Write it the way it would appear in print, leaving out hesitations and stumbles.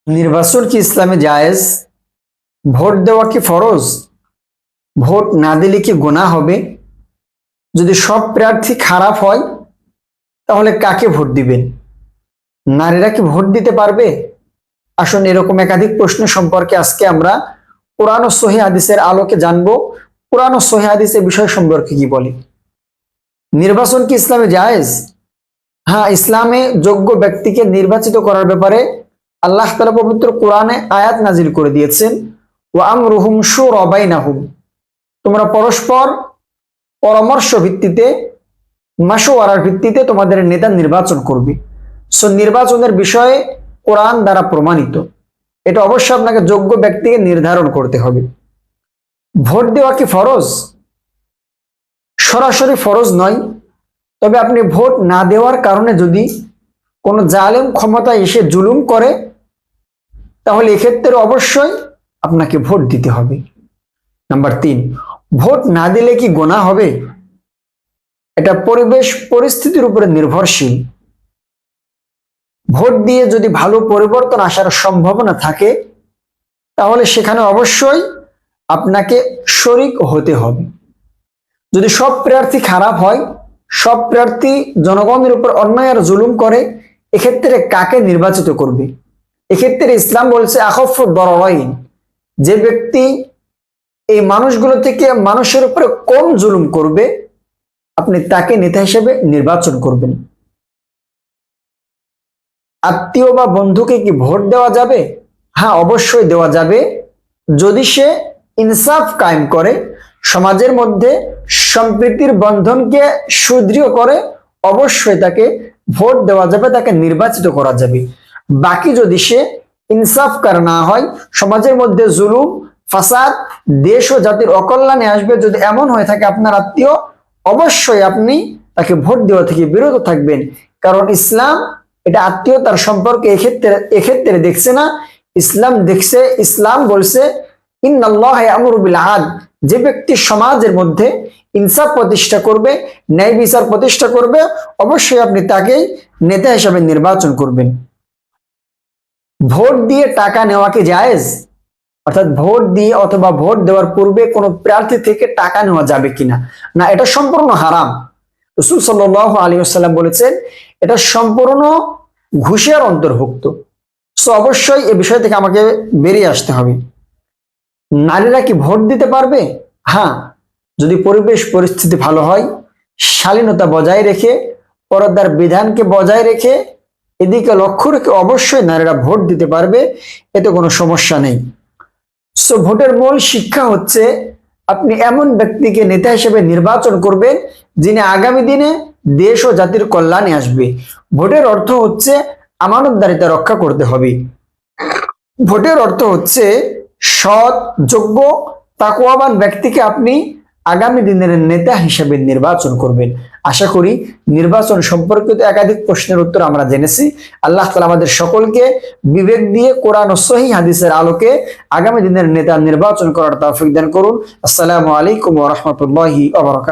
নির্বাচন কি ইসলামে জায়েজ? ভোট দেওয়া কি ফরজ? ভোট না দিলে কি গুনাহ হবে? যদি সব প্রার্থী খারাপ হয় তাহলে কাকে ভোট দিবেন? নারীরা কি ভোট দিতে পারবে? আসুন এরকম একাধিক প্রশ্ন সম্পর্কে আজকে আমরা কোরআন ও সহিহ হাদিসের আলোকে জানবো। কোরআন ও সহিহ হাদিসের বিষয় সম্পর্কে কি বলে। নির্বাচন কি ইসলামে জায়েজ? হ্যাঁ, ইসলামে যোগ্য ব্যক্তিকে নির্বাচিত করার ব্যাপারে আল্লাহ তাআলা পবিত্র কোরআনে আয়াত নাজিল করে দিয়েছেন, ওয়া আমরুহুম শুরা বাইনাহুম, তোমরা পরস্পর পরামর্শ ভিত্তিতে, মাশওয়ারার ভিত্তিতে তোমাদের নেতা নির্বাচন করবে। সো নির্বাচনের বিষয়ে কোরআন দ্বারা প্রমাণিত, এটা অবশ্যই আপনাকে যোগ্য ব্যক্তিকে নির্ধারণ করতে হবে। ভোট দেওয়া কি ফরজ? সরাসরি ফরজ নয়, তবে আপনি ভোট না দেওয়ার কারণে যদি কোনো জালেম ক্ষমতায় এসে জুলুম করে তাহলে এক্ষেত্রে অবশ্যই আপনাকে ভোট দিতে হবে। নাম্বার 3, ভোট না দিলে কি গুনাহ হবে? এটা পরিবেশ পরিস্থিতির উপরে নির্ভরশীল। ভোট দিয়ে যদি ভালো পরিবর্তন আসার সম্ভাবনা থাকে তাহলে সেখানে অবশ্যই আপনাকে শরিক হতে হবে। যদি সব প্রার্থী খারাপ হয়, সব প্রার্থী জনগণের উপর অন্যায় আর জুলুম করে, এক্ষেত্রে কাকে নির্বাচিত করবে? এক্ষেত্রে ইসলাম বলছে আখফু দরারাইন, যে ব্যক্তি এই মানুষগুলো থেকে মানুষের উপরে কম জুলুম করবে আপনি তাকে নেতা হিসেবে নির্বাচন করবেন। আত্মীয় বা বন্ধুকে কি ভোট দেওয়া যাবে? হ্যাঁ, অবশ্যই দেওয়া যাবে, যদি সে ইনসাফ কায়েম করে, সমাজের মধ্যে সম্প্রীতির বন্ধনকে সুদৃঢ় করে, অবশ্যই তাকে ভোট দেওয়া যাবে, তাকে নির্বাচিত করা যাবে। বাকি যদি সে ইনসাফকার না হয়, সমাজের মধ্যে জুলুম ফাসাদ, দেশ ও জাতির অকল্যাণে আসবে, যদি এমন হয়ে থাকে আপনার আত্মীয়, অবশ্যই আপনি তাকে ভোট দেওয়া থেকে বিরত থাকবেন। কারণ ইসলাম এটা আত্মীয়তার সম্পর্কে এক্ষেত্রে দেখছে না, ইসলাম দেখছে, ইসলাম বলছে ইন্নাল্লাহা ইয়ামুরু বিল আদল, যে ব্যক্তি সমাজের মধ্যে ইনসাফ প্রতিষ্ঠা করবে, ন্যায় বিচার প্রতিষ্ঠা করবে, অবশ্যই আপনি তাকেই নেতা হিসেবে নির্বাচন করবেন। ভোট দিয়ে টাকা নেওয়া কি জায়েজ? অর্থাৎ ভোট দিয়ে অথবা ভোট দেওয়ার পূর্বে কোনো প্রার্থী থেকে টাকা নেওয়া যাবে কিনা? না, এটা সম্পূর্ণ হারাম। রাসূল সাল্লাল্লাহু আলাইহি ওয়াসাল্লাম বলেছেন এটা সম্পূর্ণ ঘুষের অন্তর্ভুক্ত। সো অবশ্যই এই বিষয় থেকে আমাকে বেরিয়ে আসতে হবে। নারীরা কি ভোট দিতে পারবে? হ্যাঁ, যদি পরিবেশ পরিস্থিতি ভালো হয়, শালীনতা বজায় রেখে, পর্দার বিধানকে বজায় রেখে, এদিকে লক্ষ্য রেখে অবশ্যই নারীরা ভোট দিতে পারবে, এতে কোনো সমস্যা নেই। সো ভোটের মূল শিক্ষা হচ্ছে আপনি এমন ব্যক্তিকে নেতা হিসেবে নির্বাচন করবেন যিনি আগামী দিনে দেশ ও জাতির কল্যাণে আসবে। ভোটের অর্থ হচ্ছে আমানতদারিতা রক্ষা করতে হবে। ভোটের অর্থ হচ্ছে সৎ, যোগ্য, তাকওয়াবান ব্যক্তিকে আপনি আগামী দিনের নেতা হিসেবে নির্বাচন করবেন। আশা করি নির্বাচন সম্পর্কিত একাধিক প্রশ্নের উত্তর আমরা জেনেছি। আল্লাহ তাআলা আমাদের সকলকে বিবেক দিয়ে কোরআন ও সহিহ হাদিসের আলোকে আগামী দিনের নেতা নির্বাচন করার তৌফিক দান করুন। আসসালামু আলাইকুম ওয়া রাহমাতুল্লাহি ওয়া বারাকাতুহু।